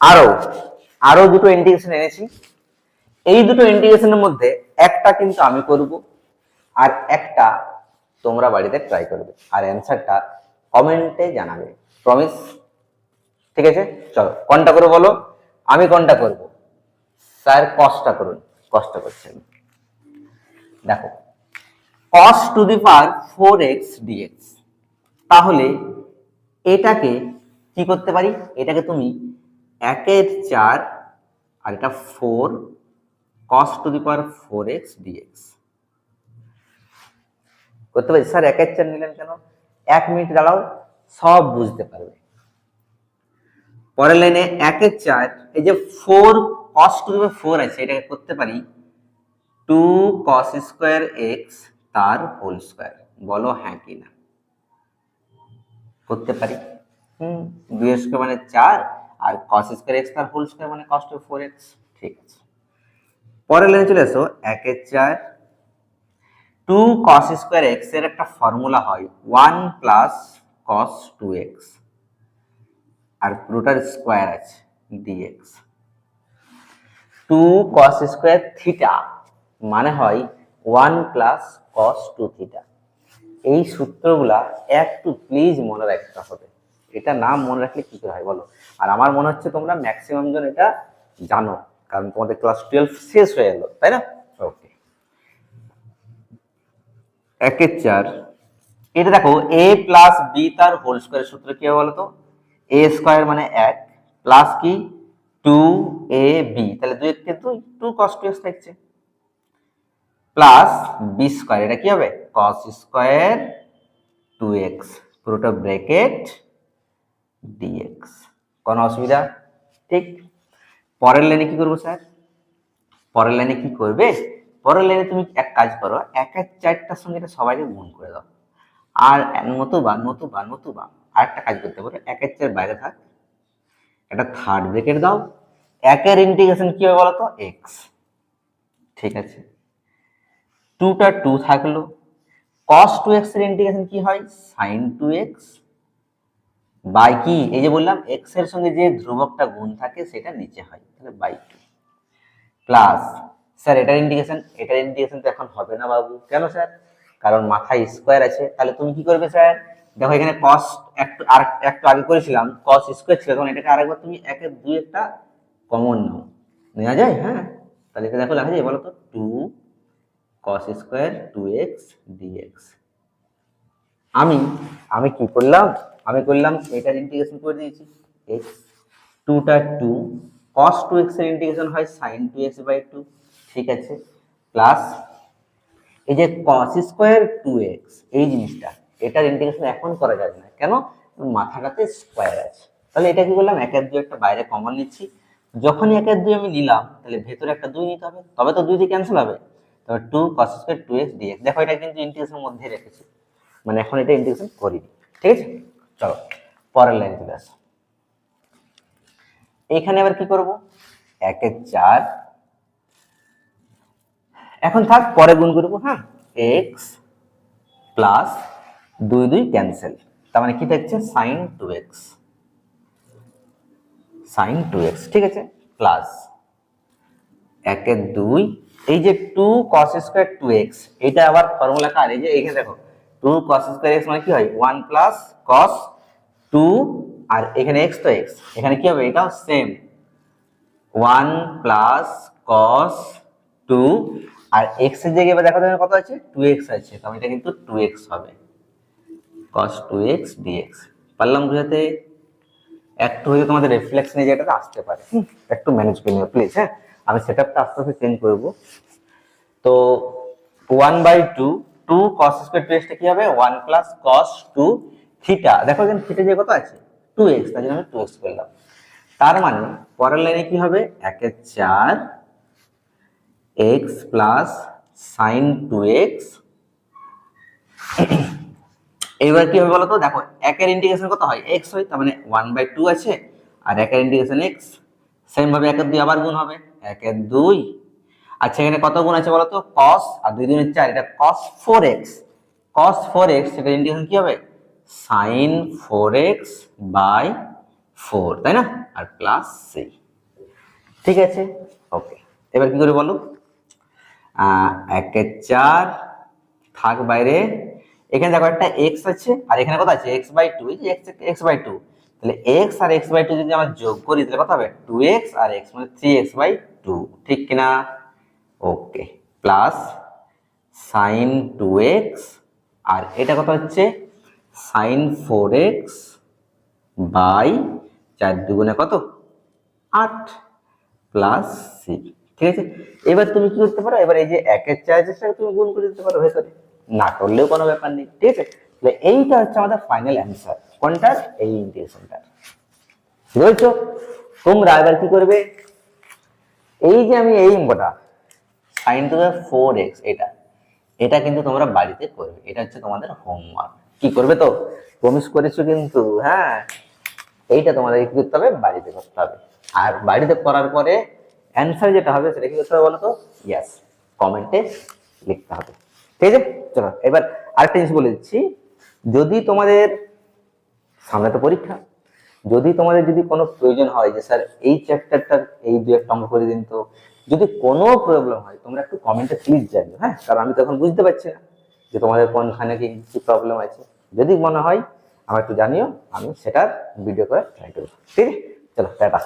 আরো আরো দুটো ইন্টিগ্রেশন এনেছি। এই দুটো ইন্টিগ্রেশনের মধ্যে একটা কিন্তু আমি করব, আর একটা তোমরা বাড়িতে ট্রাই করবে, আর অ্যান্সারটা কমেন্টে জানাবে, প্রমিস? ঠিক আছে, চলো কোনটা করবো বলো। আমি কোনটা করব? স্যার কসটা করুন। কসটা করছেন, দেখো cos to the power 4x dx। তাহলে এটাকে কি করতে পারি? এটাকে তুমি 1/4 আর এটা 4 cos to the power 4x dx করতে পারি। স্যার 1/4 নিলেন কেন? 1 মিনিট দাঁড়াও, সব বুঝতে পারবে। পরের লাইনে 1/4, এই যে 4 cos টু দি পাওয়ার 4 আছে, এটাকে করতে পারি 2 cos স্কয়ার x তার হোল স্কয়ার। বলো হ্যাঁ কি না? করতে পারি। 2 স্কয়ার মানে 4, আর cos স্কয়ার x তার হোল স্কয়ার মানে cos টু 4x। ঠিক আছে, পরের লাইনে চলে আসো। 1/4 2 cos স্কয়ার x এর একটা ফর্মুলা হয় 1 প্লাস cos 2x, আর পুরোটার স্কয়ার আছে dx। 2 cos স্কয়ার থিটা মানে হয় 1 প্লাস cos 2 থিটা। এই সূত্রগুলা একটু প্লিজ মনে রাখতে হবে, এটা না মনে রাখলে কি করে হয় বলো? আর আমার মনে হচ্ছে তোমরা ম্যাক্সিমাম জন এটা জানো, কারণ তোমাদের ক্লাস 12 শেষ হয়ে গেল, তাই না? ওকে, 1/4 এটা দেখো a প্লাস বি তার হোল স্কয়ারের সূত্র কি হবে বলো তো? a স্কয়ার মানে 1 প্লাস কি 2ab, তাহলে 2 কে 2 2 cos 2x থাকছে, প্লাস বি স্কয়ার, এটা কি হবে cos স্কয়ার 2x পুরোটা ব্র্যাকেট dx। কোনো অসুবিধা? ঠিক। পরের লাইনে কি করবো স্যার? পরের লাইনে কি করবে? পরের লাইনে তুমি এক কাজ করো, 1/4টার সঙ্গে এটা সবাইকে গুণ করে দাও, আর নতুবা নতুবা নতুবা আর একটা কাজ করতে পারো, 1/4 বাইরে থাক, একটা থার্ড ব্র্যাকেট দাও। 1 এর ইন্টিগ্রেশন কি হবে বলতো? x। ঠিক আছে, 2টা 2 থাকলো। cos 2x এর ইন্টিগ্রেশন কি হয়? sin 2x বাই কি, এই যে বললাম x এর সঙ্গে যে ধ্রুবকটা গুণ থাকে সেটা নিচে হয়, তাহলে বাই 2 প্লাস, স্যার এটার ইন্টিগ্রেশন তো এখন হবে না বাবু। কেন স্যার? কারণ মাথায় স্কয়ার আছে। তাহলে তুমি কি করবে স্যার? দেখো এখানে cos একটু আগে করেছিলাম cos স্কয়ার ছিল, তখন এটাকে আরেকবার তুমি 1/2 একটা কমন নাও, নেওয়া যায়? হ্যাঁ, তাহলে এটা দেখো লেখা যায় বলো তো, 2 cos স্কয়ার 2x dx। আমি আমি কি করলাম? আমি করলাম এটার ইন্টিগ্রেশন করে দিয়েছি x, 2টা 2 cos 2x এর ইন্টিগ্রেশন হয় sin 2x বাই 2। ঠিক আছে, প্লাস এই যে cos স্কয়ার 2x এই জিনিসটা, এটার ইন্টিগ্রেশন এখন করা যাবে না, কেন? মাথাটাতে স্কয়ার আছে। তাহলে এটা কি করলাম, 1/2 একটা বাইরে কমন নিচ্ছি। যখনই 1/2 আমি নিলাম, তাহলে ভেতরে একটা 2 নিতে হবে, তবে তো 2 দিয়ে ক্যান্সেল হবে। তবে 2 cos স্কয়ার 2x dx, দেখো এটা কিন্তু ইন্টিগ্রেশনের মধ্যে রেখেছি, মানে এখন এটা ইন্টিগ্রেশন করিনি। ঠিক আছে, চলো পরের লাইনে চলে আসো। এখানে আবার কি করব? 1/4 এখন থাক, পরে গুণ করব। হ্যাঁ, x প্লাস 2 2 ক্যান্সেল, তার মানে কি থাকছে? sin 2x, sin 2x। ঠিক আছে, প্লাস 1/2 এই যে 2 cos স্কয়ার 2x, এটা আবার ফর্মুলা কার? এই যে এখানে দেখো 2 cos স্কয়ার x মানে কি হয় 1 প্লাস cos 2, আর এখানে x তো x, এখানে কি হবে? এটাও সেম 1 প্লাস cos 2, আর x এর জায়গায় এবার দেখো কত আছে? 2x আছে, তাহলে এটা কিন্তু 2x হবে cos 2x dx। পারলাম বুঝাতে? একটু হয়তো তোমাদের রিফ্লেক্স নিয়ে যেটা আসতে পারে, একটু ম্যানেজ করে নিও প্লিজ। হ্যাঁ, আমি সেটআপটা আস্তে আস্তে চেঞ্জ করব। তো 1/2 2 cos স্কয়ার 2x টা কি হবে? 1 প্লাস cos 2 থিটা। দেখো এখানে থিটা যে কত আছে? 2x, তার জন্য আমি 2x করলাম। তার মানে পরের লাইনে কি হবে? 1/4 x প্লাস sin 2x। এবার কি হবে বলতো? দেখো 1 এর ইন্টিগ্রেশন কত হয়? x হয়, তার মানে 1/2 আছে, আর 1 এর ইন্টিগ্রেশন x, সেম ভাবে 1/2 আবার গুণ হবে 1/2। আচ্ছা, এখানে কত গুণ আছে বলতো? cos আর 2 2 4, এটা cos 4x, cos 4x, সেটা ইন্টিগ্রেশন কি হবে? sin 4x বাই 4, তাই না? আর প্লাস সি। ঠিক আছে, ওকে। এবার কি করে বলো? 1 এর 4 থাক বাইরে। এখানে দেখো একটা এক্স আছে, আর এখানে কত আছে? x/2। এই যে x/2, তাহলে x আর x/2 যদি আমরা যোগ করি তাহলে কত হবে? 2x আর x, মানে 3x/2, ঠিক কিনা? ওকে, প্লাস sin 2x, আর এটা কত হচ্ছে? sin 4x বাই 4 দুগুণে কত? 8 প্লাস সি। ঠিক আছে, এবার তুমি কি করতে পারো? এবার এই যে 1 এর 4 সাথে তুমি গুণ করে দিতে পারো ভেতরে, না করলেও কোনো ব্যাপার নেই। ঠিক আছে, তাহলে এইটা হচ্ছে আমাদের ফাইনাল অ্যান্সার। কোনটার? এই ইন্টিগ্রেশনটার। বুঝছো? তোমরা এবার কি করবে? এই যে আমি এই অঙ্কটা sin টু দ্য 4x, এটা কিন্তু তোমরা বাড়িতে করবে। এটা হচ্ছে তোমাদের হোমওয়ার্ক। কি করবে তো? প্রমিস করেছো কিন্তু, হ্যাঁ। এইটা তোমাদের কি করতে হবে? বাড়িতে করতে হবে। আর বাড়িতে করার পরে অ্যান্সার যেটা হবে সেটা কি করতে হবে বলো তো? ইয়েস, কমেন্টে লিখতে হবে। ঠিক আছে, চলো এবার আরেকটা জিনিস বলে দিচ্ছি। যদি তোমাদের সামনে তো পরীক্ষা, যদি তোমাদের যদি কোনো প্রয়োজন হয় যে স্যার এই চ্যাপ্টারটার এই দু একটা অঙ্ক করে দিন, তো যদি কোনো প্রবলেম হয় তোমরা একটু কমেন্টে প্লিজ জানিও, হ্যাঁ। কারণ আমি তো এখন বুঝতে পারছি না যে তোমাদের কোনখানে কি প্রবলেম আছে। যদি মনে হয় আমার একটু জানিও, আমি সেটার ভিডিও করে ট্রাই করবো। ঠিক আছে, চলো টাটা।